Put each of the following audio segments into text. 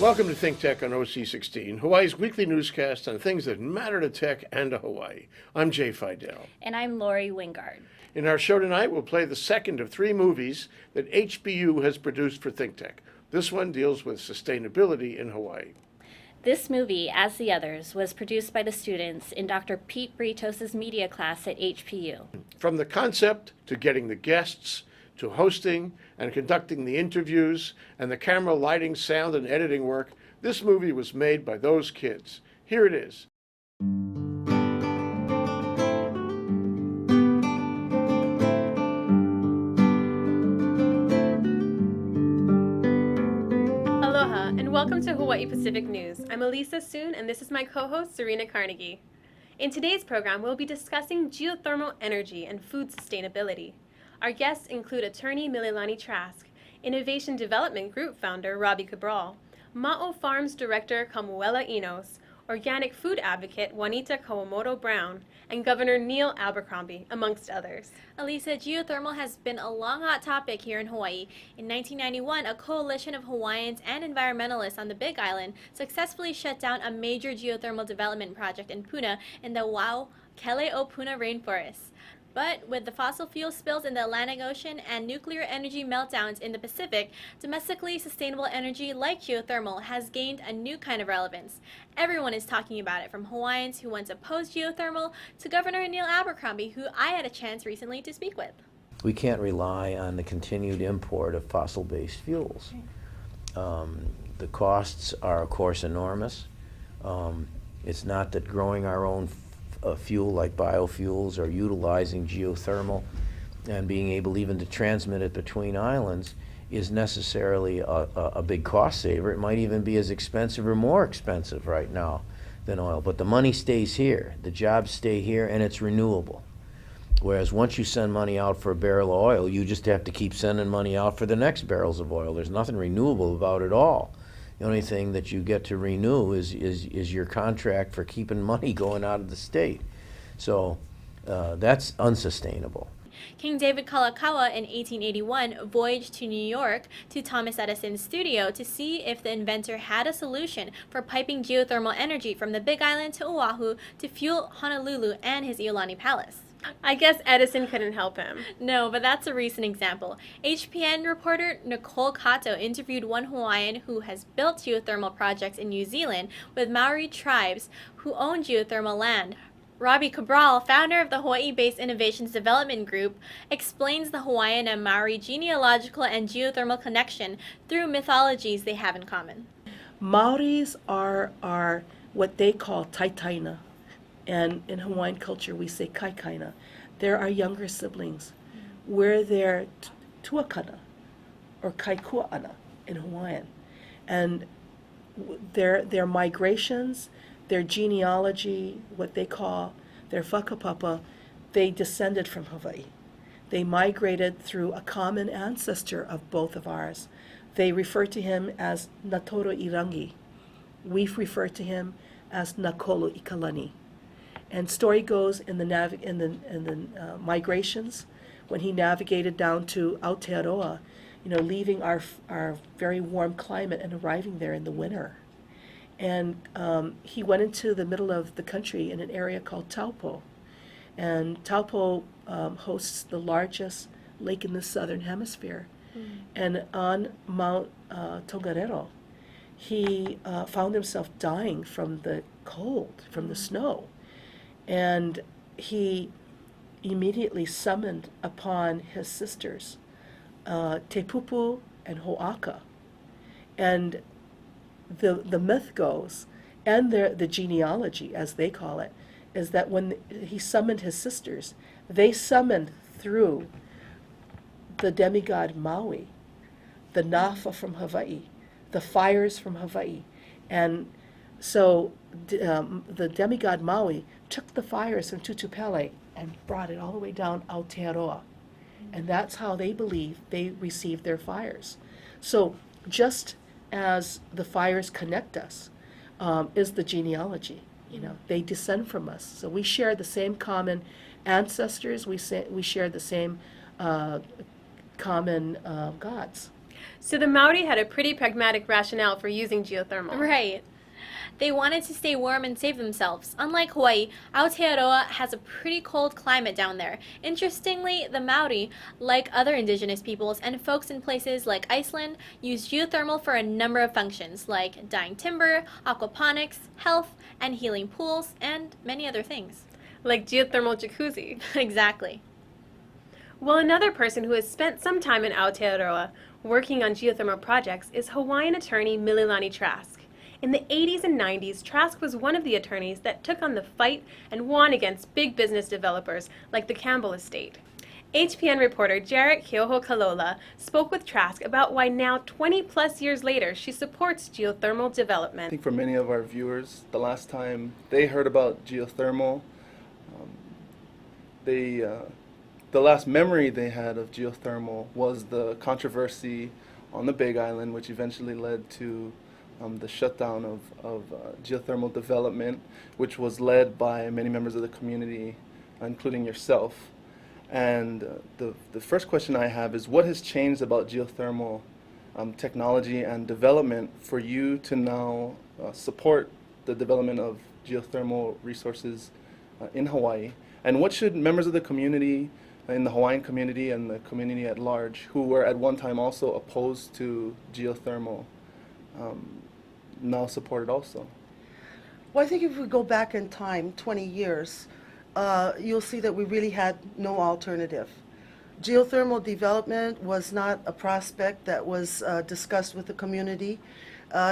Welcome to ThinkTech on OC16, Hawaii's weekly newscast on things that matter to tech and to Hawaii. I'm Jay Fidell. And I'm Lori Wingard. In our show tonight, we'll play the second of three movies that HPU has produced for ThinkTech. This one deals with sustainability in Hawaii. This movie, as the others, was produced by the students in Dr. Pete Britos' media class at HPU. From the concept to getting the guests, to hosting and conducting the interviews and the camera, lighting, sound, and editing work, this movie was made by those kids. Here it is. Aloha, and welcome to Hawaii Pacific News. I'm Alisa Soon, and this is my co-host, Serena Karnagy. In today's program, we'll be discussing geothermal energy and food sustainability. Our guests include attorney Mililani Trask, Innovation Development Group founder Robbie Cabra, Ma'o Farms Director Kamuela Enos, organic food advocate Juanita Kawamoto-Brown, and Governor Neil Abercrombie, amongst others. Alisa, geothermal has been a long hot topic here in Hawaii. In 1991, a coalition of Hawaiians and environmentalists on the Big Island successfully shut down a major geothermal development project in Puna in the Wau-Kele-o-Puna rainforest. But with the fossil fuel spills in the Atlantic Ocean and nuclear energy meltdowns in the Pacific, domestically sustainable energy like geothermal has gained a new kind of relevance. Everyone is talking about it, from Hawaiians who once opposed geothermal to Governor Neil Abercrombie, who I had a chance recently to speak with. We can't rely on the continued import of fossil-based fuels. The costs are, of course, enormous. It's not that growing our own fuel like biofuels or utilizing geothermal and being able even to transmit it between islands is necessarily a big cost saver. It might even be as expensive or more expensive right now than oil, but the money stays here, the jobs stay here, and it's renewable. Whereas once you send money out for a barrel of oil, you just have to keep sending money out for the next barrels of oil. There's nothing renewable about it all. The only thing that you get to renew is your contract for keeping money going out of the state. So that's unsustainable. King David Kalakaua in 1881 voyaged to New York to Thomas Edison's studio to see if the inventor had a solution for piping geothermal energy from the Big Island to Oahu to fuel Honolulu and his Iolani Palace. I guess Edison couldn't help him. No, but that's a recent example. HPN reporter Nicole Kato interviewed one Hawaiian who has built geothermal projects in New Zealand with Maori tribes who own geothermal land. Robbie Cabral, founder of the Hawaii-based Innovations Development Group, explains the Hawaiian and Maori genealogical and geothermal connection through mythologies they have in common. Maoris are what they call taitaina. And in Hawaiian culture, we say kaikaina. They're our younger siblings. We're their tuakana, or kaikuaana in Hawaiian. And their migrations, their genealogy, what they call their whakapapa, they descended from Hawaii. They migrated through a common ancestor of both of ours. They refer to him as Natoro Irangi. We refer to him as Nakolo Ikalani. And story goes in the migrations, when he navigated down to Aotearoa, leaving our very warm climate and arriving there in the winter. And he went into the middle of the country in an area called Taupo. And Taupo hosts the largest lake in the southern hemisphere. And on Mount Tongariro, he found himself dying from the cold, from the snow. And he immediately summoned upon his sisters, Te Pupu and Ho'aka. And the myth goes, and the genealogy, as they call it, is that when he summoned his sisters, they summoned through the demigod Maui, the Nafa from Hawaii, the fires from Hawaii. And so the demigod Maui took the fires from Tutupele and brought it all the way down Aotearoa. And that's how they believe they received their fires. So just as the fires connect us, is the genealogy. They descend from us. So we share the same common ancestors. We share the same common gods. So the Maori had a pretty pragmatic rationale for using geothermal. Right. They wanted to stay warm and save themselves. Unlike Hawaii, Aotearoa has a pretty cold climate down there. Interestingly, the Maori, like other indigenous peoples and folks in places like Iceland, use geothermal for a number of functions, like dyeing timber, aquaponics, health, and healing pools, and many other things. Like geothermal jacuzzi. Exactly. Well, another person who has spent some time in Aotearoa working on geothermal projects is Hawaiian attorney Mililani Trask. In the 80s and 90s, Trask was one of the attorneys that took on the fight and won against big business developers like the Campbell estate. HPN reporter Jarrett Keohokalole spoke with Trask about why now, 20 plus years later, she supports geothermal I development. think for many of our viewers, the last time they heard about geothermal, the last memory they had of geothermal was the controversy on the Big Island, which eventually led to the shutdown of geothermal development, which was led by many members of the community, including yourself. And the first question I have is, what has changed about geothermal technology and development for you to now support the development of geothermal resources in Hawaii? And what should members of the community, in the Hawaiian community and the community at large, who were at one time also opposed to geothermal, now support it also? Well, I think if we go back in time, 20 years, you'll see that we really had no alternative. Geothermal development was not a prospect that was discussed with the community.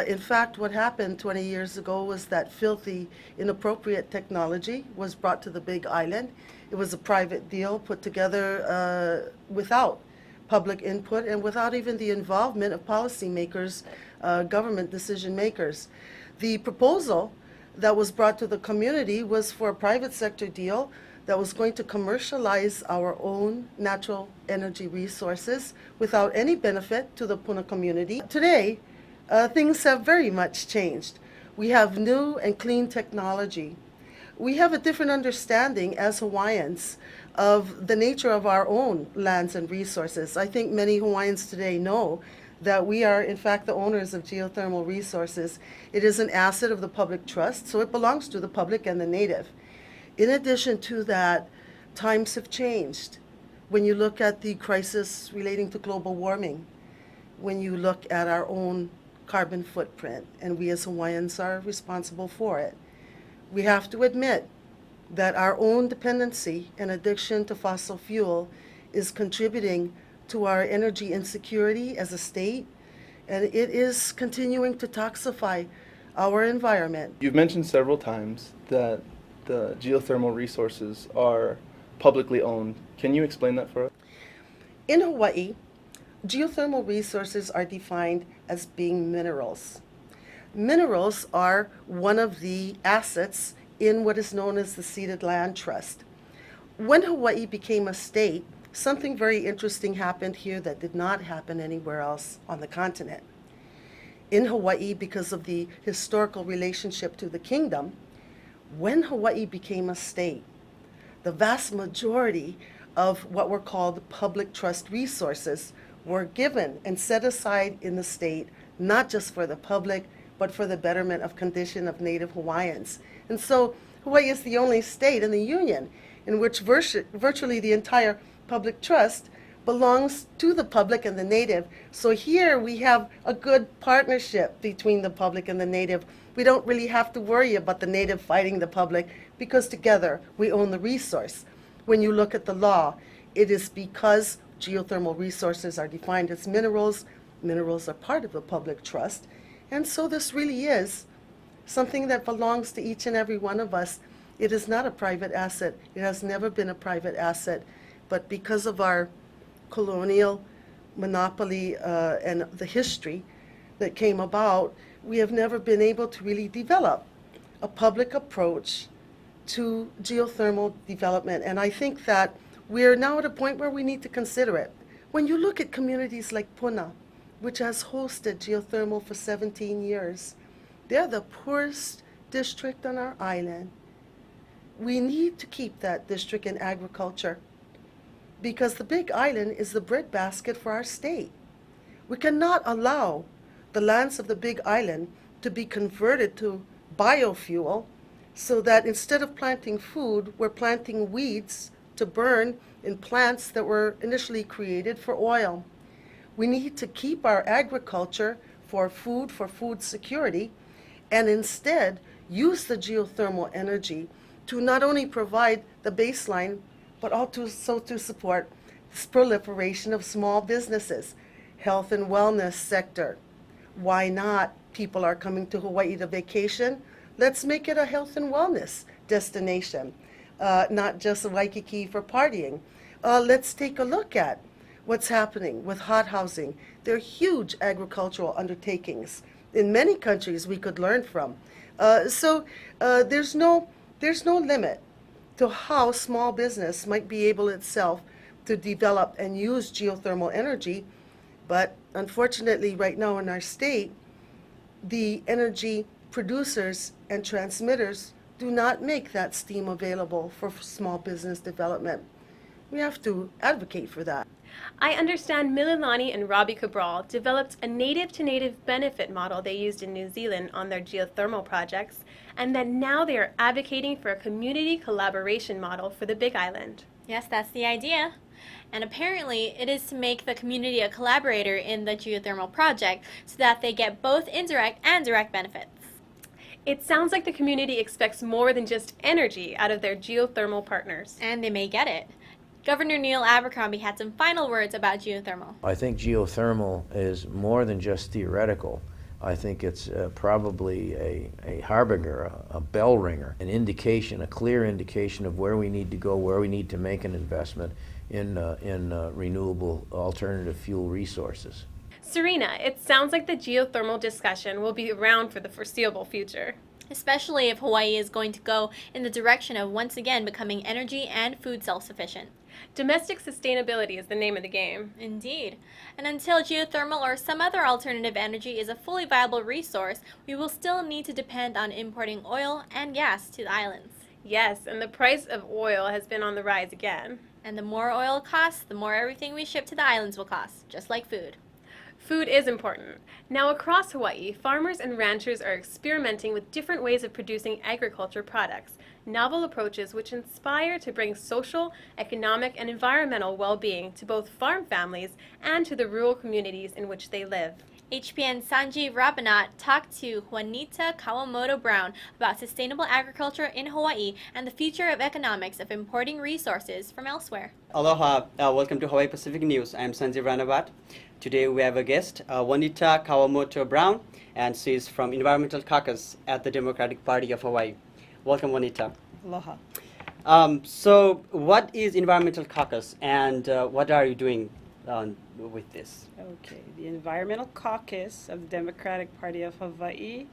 In fact, what happened 20 years ago was that filthy, inappropriate technology was brought to the Big Island. It was a private deal put together without public input and without even the involvement of policymakers, government decision makers. The proposal that was brought to the community was for a private sector deal that was going to commercialize our own natural energy resources without any benefit to the Puna community. Today, things have very much changed. We have new and clean technology. We have a different understanding as Hawaiians of the nature of our own lands and resources. I think many Hawaiians today know that we are in fact the owners of geothermal resources. It is an asset of the public trust, so it belongs to the public and the native. In addition to that, times have changed. When you look at the crisis relating to global warming, when you look at our own carbon footprint, and we as Hawaiians are responsible for it, we have to admit that our own dependency and addiction to fossil fuel is contributing to our energy insecurity as a state, and it is continuing to toxify our environment. You've mentioned several times that the geothermal resources are publicly owned. Can you explain that for us? In Hawaii, geothermal resources are defined as being minerals. Minerals are one of the assets in what is known as the Ceded Land Trust. When Hawaii became a state, something very interesting happened here that did not happen anywhere else on the continent. In Hawaii, because of the historical relationship to the kingdom, when Hawaii became a state, the vast majority of what were called public trust resources were given and set aside in the state, not just for the public, but for the betterment of condition of Native Hawaiians. And so Hawaii is the only state in the Union in which virtually the entire public trust belongs to the public and the native. So here we have a good partnership between the public and the native. We don't really have to worry about the native fighting the public because together we own the resource. When you look at the law, it is because geothermal resources are defined as minerals. Minerals are part of the public trust. And so this really is something that belongs to each and every one of us. It is not a private asset. It has never been a private asset. But because of our colonial monopoly and the history that came about, we have never been able to really develop a public approach to geothermal development. And I think that we're now at a point where we need to consider it. When you look at communities like Puna, which has hosted geothermal for 17 years, they're the poorest district on our island. We need to keep that district in agriculture, because the Big Island is the breadbasket for our state. We cannot allow the lands of the Big Island to be converted to biofuel so that instead of planting food, we're planting weeds to burn in plants that were initially created for oil. We need to keep our agriculture for food security, and instead use the geothermal energy to not only provide the baseline, but also to support this proliferation of small businesses, health and wellness sector. Why not? People are coming to Hawaii to vacation. Let's make it a health and wellness destination, not just Waikiki for partying. Let's take a look at what's happening with hot housing. They're huge agricultural undertakings. In many countries we could learn from. So there's no limit to how small business might be able itself to develop and use geothermal energy. But unfortunately, right now in our state, the energy producers and transmitters do not make that steam available for small business development. We have to advocate for that. I understand Mililani and Robbie Cabral developed a native-to-native benefit model they used in New Zealand on their geothermal projects, and that now they are advocating for a community collaboration model for the Big Island. Yes, that's the idea. And apparently, it is to make the community a collaborator in the geothermal project so that they get both indirect and direct benefits. It sounds like the community expects more than just energy out of their geothermal partners. And they may get it. Governor Neil Abercrombie had some final words about geothermal. I think geothermal is more than just theoretical. I think it's probably a harbinger, a bell ringer, an indication, a clear indication of where we need to go, where we need to make an investment in renewable alternative fuel resources. Serena, it sounds like the geothermal discussion will be around for the foreseeable future. Especially if Hawaii is going to go in the direction of once again becoming energy and food self-sufficient. Domestic sustainability is the name of the game. Indeed. And until geothermal or some other alternative energy is a fully viable resource, we will still need to depend on importing oil and gas to the islands. Yes, and the price of oil has been on the rise again. And the more oil costs, the more everything we ship to the islands will cost, just like food. Food is important. Now across Hawaii, farmers and ranchers are experimenting with different ways of producing agriculture products, novel approaches which inspire to bring social, economic, and environmental well-being to both farm families and to the rural communities in which they live. HPN Sanjeev talked to Juanita Kawamoto-Brown about sustainable agriculture in Hawaii and the future of economics of importing resources from elsewhere. Aloha, welcome to Hawaii Pacific News. I'm Sanjeev Ranabhat. Today we have a guest, Juanita Kawamoto-Brown, and she's from Environmental Caucus at the Democratic Party of Hawaii. Welcome, Juanita. Aloha. So what is Environmental Caucus and what are you doing with this? Okay, the Environmental Caucus of the Democratic Party of Hawaii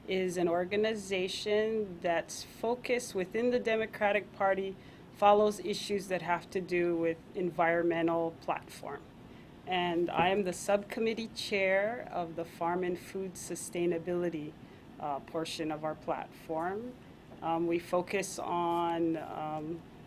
is an organization that's focused within the Democratic Party, follows issues that have to do with environmental platform. And I am the subcommittee chair of the Farm and Food Sustainability portion of our platform. We focus on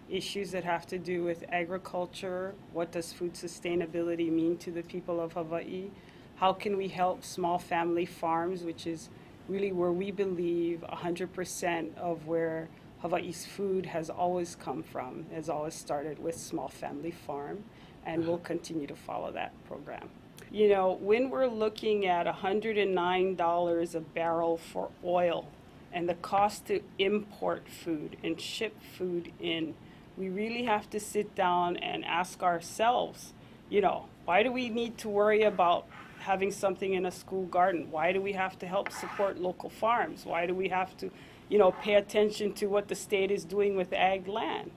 issues that have to do with agriculture. What does food sustainability mean to the people of Hawaii? How can we help small family farms, which is really where we believe 100% of where Hawaii's food has always come from, has always started with small family farm, and we'll continue to follow that program. You know, when we're looking at $109 a barrel for oil and the cost to import food and ship food in, we really have to sit down and ask ourselves, you know, why do we need to worry about having something in a school garden? Why do we have to help support local farms? Why do we have to, you know, pay attention to what the state is doing with ag land?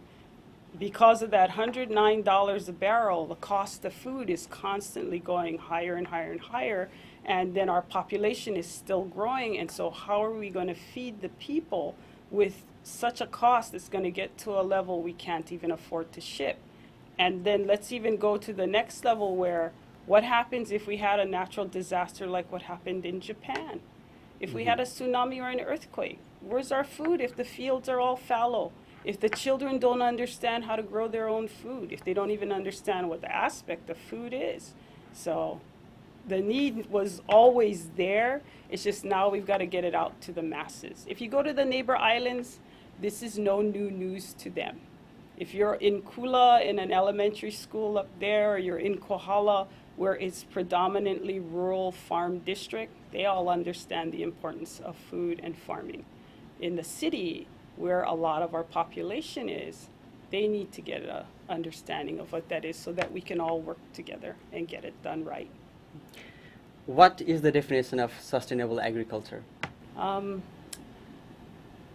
Because of that $109 a barrel, the cost of food is constantly going higher and higher and higher, and then our population is still growing, and so how are we going to feed the people with such a cost that's going to get to a level we can't even afford to ship? And then let's even go to the next level where what happens if we had a natural disaster like what happened in Japan? If we had a tsunami or an earthquake, where's our food if the fields are all fallow? If the children don't understand how to grow their own food, if they don't even understand what the aspect of food is. So the need was always there. It's just now we've got to get it out to the masses. If you go to the neighbor islands, this is no new news to them. If you're in Kula in an elementary school up there, or you're in Kohala where it's predominantly rural farm district, they all understand the importance of food and farming. In the city, where a lot of our population is, they need to get an understanding of what that is so that we can all work together and get it done right. What is the definition of sustainable agriculture?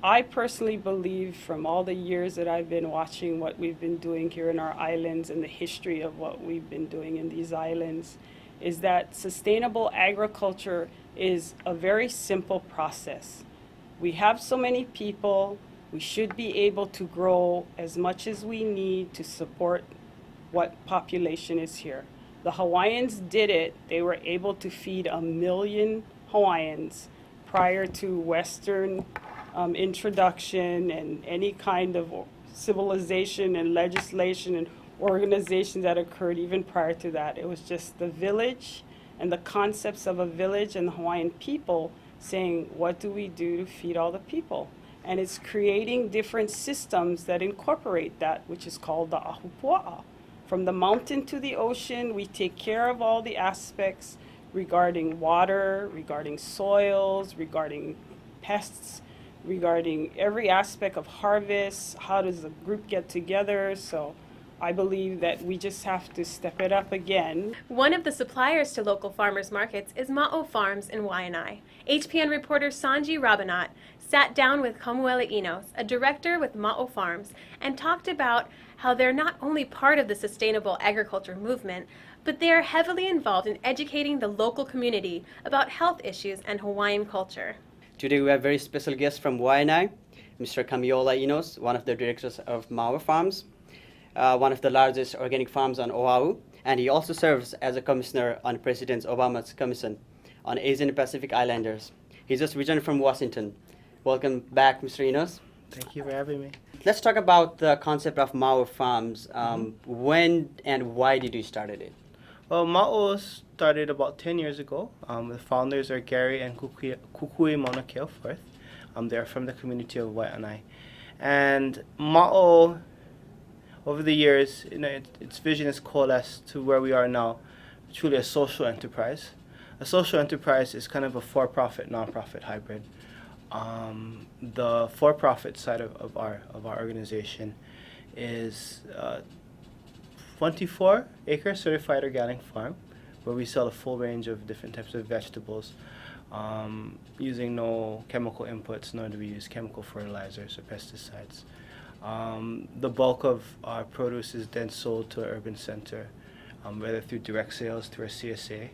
I personally believe from all the years that I've been watching what we've been doing here in our islands and the history of what we've been doing in these islands is that sustainable agriculture is a very simple process. We have so many people, we should be able to grow as much as we need to support what population is here. The Hawaiians did it. They were able to feed 1 million Hawaiians prior to Western introduction and any kind of civilization and legislation and organization that occurred even prior to that. It was just the village and the concepts of a village and the Hawaiian people saying, what do we do to feed all the people? And it's creating different systems that incorporate that, which is called the ahupua'a. From the mountain to the ocean, we take care of all the aspects regarding water, regarding soils, regarding pests, regarding every aspect of harvest. How does the group get together? So I believe that we just have to step it up again. One of the suppliers to local farmers markets is Ma'o Farms in Waianae. HPN reporter Sanjeev Robinat sat down with Kamuela Enos, a director with Ma'o Farms, and talked about how they're not only part of the sustainable agriculture movement, but they are heavily involved in educating the local community about health issues and Hawaiian culture. Today we have a very special guest from Waianae, Mr. Kamuela Enos, one of the directors of Ma'o Farms, one of the largest organic farms on Oahu, and he also serves as a commissioner on President Obama's Commission on Asian Pacific Islanders. He just returned from Washington. Welcome back, Mr. Enos. Thank you for having me. Let's talk about the concept of Ma'o Farms. When and why did you start it? Well, Ma'o started about 10 years ago. The founders are Gary and Kukui Mauna Kea Firth. They're from the community of Waianae. And Ma'o, over the years, its vision has coalesced to where we are now, truly a social enterprise. A social enterprise is kind of a for-profit, non-profit hybrid. The for-profit side of our organization is 24-acre certified organic farm, where we sell a full range of different types of vegetables, using no chemical inputs, nor do we use chemical fertilizers or pesticides. The bulk of our produce is then sold to an urban center, whether through direct sales through our CSA,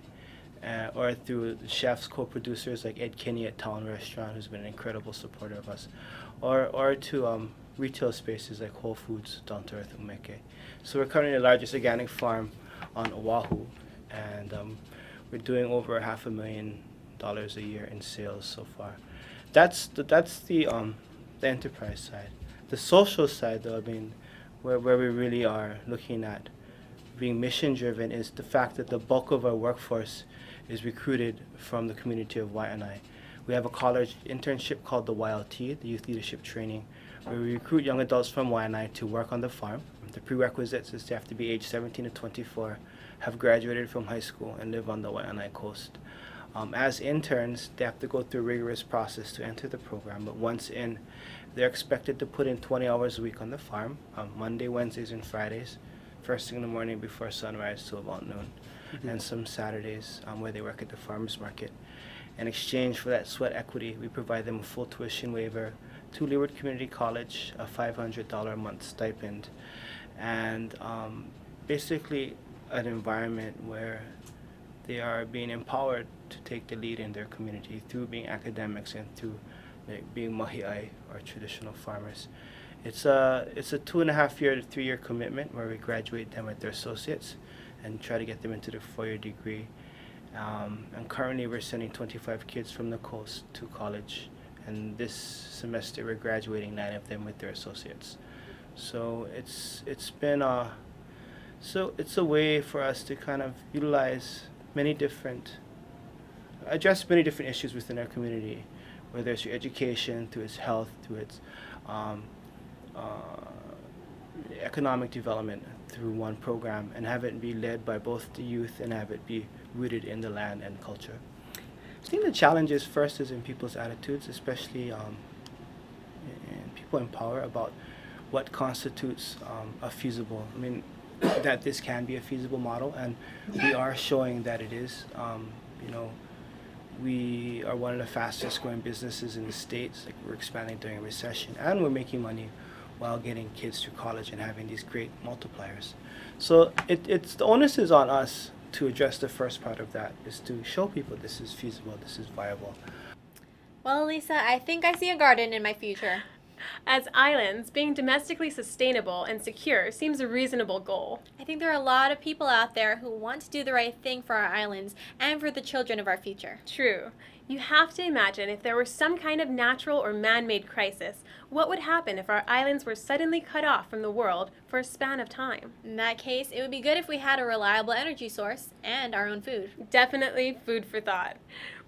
or through chefs, co-producers like Ed Kinney at Town Restaurant, who's been an incredible supporter of us, or to retail spaces like Whole Foods, Down to Earth, Umeke. So we're currently the largest organic farm on Oahu, and we're doing over $500,000 a year in sales so far. That's the enterprise side. The social side, though, I mean, where we really are looking at being mission-driven, is the fact that the bulk of our workforce is recruited from the community of Waianae. We have a college internship called the YLT, the Youth Leadership Training, where we recruit young adults from Waianae to work on the farm. The prerequisites is they have to be age 17 to 24, have graduated from high school, and live on the Waianae coast. As interns, they have to go through a rigorous process to enter the program, but once in, they're expected to put in 20 hours a week on the farm, Monday, Wednesdays, and Fridays, first thing in the morning before sunrise till about noon, and some Saturdays where they work at the farmers market. In exchange for that sweat equity, we provide them a full tuition waiver to Leeward Community College, a $500 a month stipend, and basically an environment where they are being empowered to take the lead in their community through being academics and through being mahi'ai, or traditional farmers. It's a 2.5-year to 3-year commitment where we graduate them with their associates and try to get them into their 4-year degree. And currently we're sending 25 kids from the coast to college, and this semester we're graduating 9 of them with their associates. So it's a way for us to kind of utilize many different address many different issues within our community, whether it's your education, to its health, to its economic development through one program, and have it be led by both the youth and have it be rooted in the land and culture. I think the challenge is first is in people's attitudes, especially in people in power, about what constitutes a feasible. I mean, that this can be a feasible model, and we are showing that it is. We are one of the fastest growing businesses in the States. Like, we're expanding during a recession, and we're making money while getting kids through college and having these great multipliers. So it's the onus is on us to address the first part of that, is to show people this is feasible, this is viable. Well, Alisa, I think I see a garden in my future. As islands, being domestically sustainable and secure seems a reasonable goal. I think there are a lot of people out there who want to do the right thing for our islands and for the children of our future. True. You have to imagine if there were some kind of natural or man-made crisis, what would happen if our islands were suddenly cut off from the world for a span of time? In that case, it would be good if we had a reliable energy source and our own food. Definitely food for thought.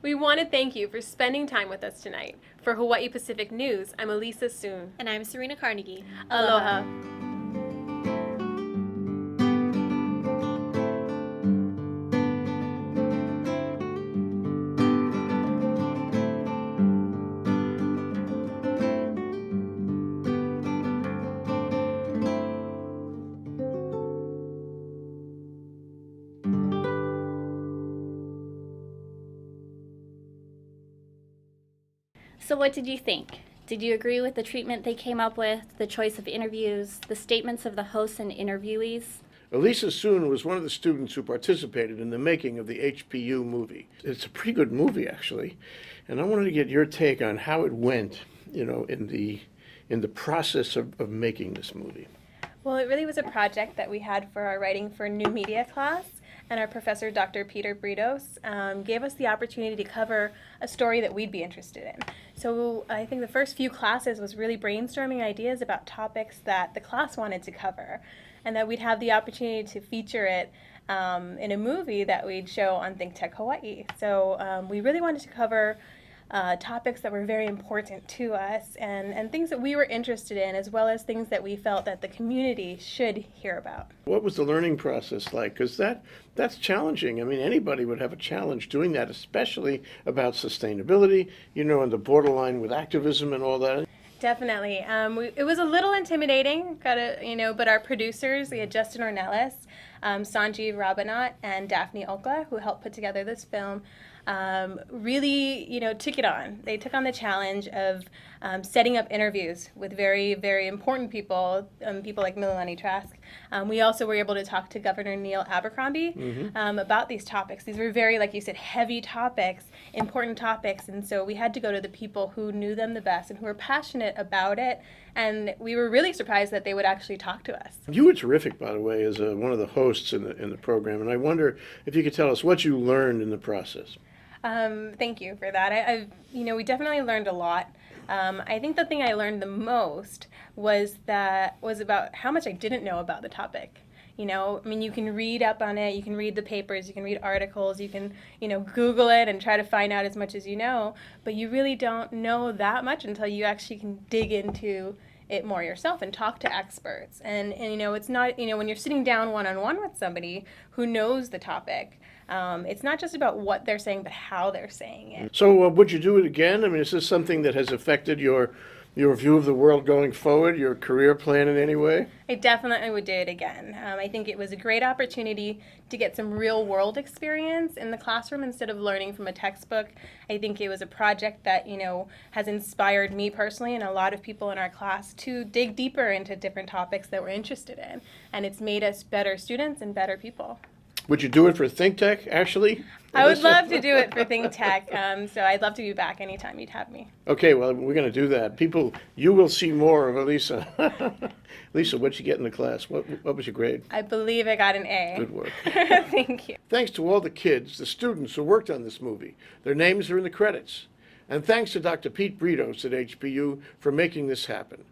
We want to thank you for spending time with us tonight. For Hawaii Pacific News, I'm Alisa Soon. And I'm Serena Karnagy. Aloha. So what did you think? Did you agree with the treatment they came up with, the choice of interviews, the statements of the hosts and interviewees? Alisa Soon was one of the students who participated in the making of the HPU movie. It's a pretty good movie, actually, and I wanted to get your take on how it went, in the process of making this movie. Well, it really was a project that we had for our Writing for New Media class, and our professor, Dr. Peter Britos, gave us the opportunity to cover a story that we'd be interested in. So I think the first few classes was really brainstorming ideas about topics that the class wanted to cover, and that we'd have the opportunity to feature it in a movie that we'd show on ThinkTech Hawaii. So we really wanted to cover topics that were very important to us and things that we were interested in, as well as things that we felt that the community should hear about. What was the learning process like? Because that's challenging. I mean, anybody would have a challenge doing that, especially about sustainability, and the borderline with activism and all that. Definitely. It was a little intimidating, but our producers, we had Justin Ornelas, Sanjeev Rabinat, and Daphne Okla, who helped put together this film, really, took it on. They took on the challenge of setting up interviews with very, very important people, people like Mililani Trask. We also were able to talk to Governor Neil Abercrombie about these topics. These were very, like you said, heavy topics, important topics, and so we had to go to the people who knew them the best and who were passionate about it, and we were really surprised that they would actually talk to us. You were terrific, by the way, as one of the hosts in the program, and I wonder if you could tell us what you learned in the process. Thank you for that. We definitely learned a lot. I think the thing I learned the most was about how much I didn't know about the topic. You can read up on it, you can read the papers, you can read articles, you can, Google it and try to find out as much as you know, but you really don't know that much until you actually can dig into it more yourself and talk to experts. And it's not, when you're sitting down one-on-one with somebody who knows the topic, it's not just about what they're saying, but how they're saying it. So would you do it again? I mean, is this something that has affected your view of the world going forward, your career plan in any way? I definitely would do it again. I think it was a great opportunity to get some real world experience in the classroom instead of learning from a textbook. I think it was a project that, has inspired me personally and a lot of people in our class to dig deeper into different topics that we're interested in. And it's made us better students and better people. Would you do it for ThinkTech, actually? I would love to do it for ThinkTech, so I'd love to be back anytime you'd have me. Okay, well, we're going to do that. People, you will see more of Alisa. Lisa, what'd you get in the class? What was your grade? I believe I got an A. Good work. Thank you. Thanks to all the kids, the students who worked on this movie. Their names are in the credits. And thanks to Dr. Pete Britos at HPU for making this happen.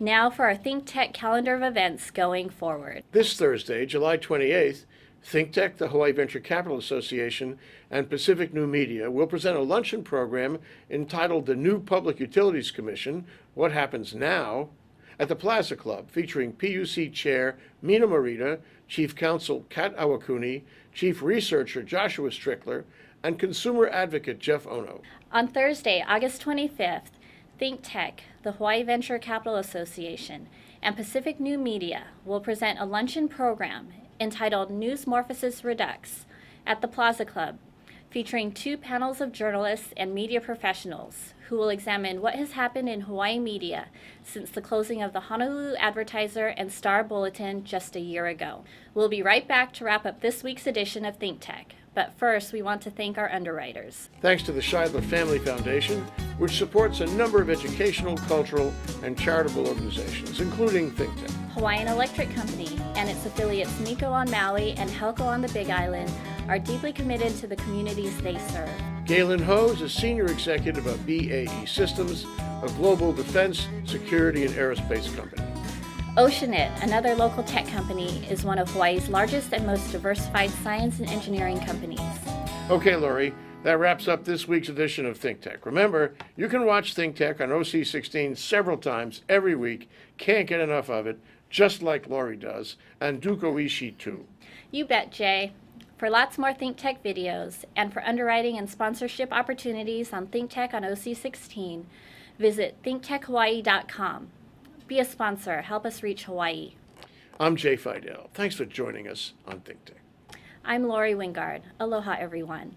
Now for our ThinkTech calendar of events going forward. This Thursday, July 28th, ThinkTech, the Hawaii Venture Capital Association, and Pacific New Media will present a luncheon program entitled The New Public Utilities Commission, What Happens Now, at the Plaza Club, featuring PUC Chair Mina Morita, Chief Counsel Kat Awakuni, Chief Researcher Joshua Strickler, and Consumer Advocate Jeff Ono. On Thursday, August 25th, ThinkTech, the Hawaii Venture Capital Association, and Pacific New Media will present a luncheon program entitled Newsmorphosis Redux at the Plaza Club, featuring 2 panels of journalists and media professionals who will examine what has happened in Hawaii media since the closing of the Honolulu Advertiser and Star Bulletin just a year ago. We'll be right back to wrap up this week's edition of ThinkTech, but first we want to thank our underwriters. Thanks to the Scheidler Family Foundation, which supports a number of educational, cultural, and charitable organizations, including ThinkTech. Hawaiian Electric Company and its affiliates Nico on Maui and Helco on the Big Island are deeply committed to the communities they serve. Galen Ho is a senior executive of BAE Systems, a global defense, security, and aerospace company. Oceanit, another local tech company, is one of Hawaii's largest and most diversified science and engineering companies. Okay, Lori, that wraps up this week's edition of ThinkTech. Remember, you can watch ThinkTech on OC16 several times every week. Can't get enough of it, just like Lori does, and Duko Ishii too. You bet, Jay. For lots more ThinkTech videos and for underwriting and sponsorship opportunities on ThinkTech on OC16, visit thinktechhawaii.com. Be a sponsor. Help us reach Hawaii. I'm Jay Fidell. Thanks for joining us on ThinkTech. I'm Lori Wingard. Aloha, everyone.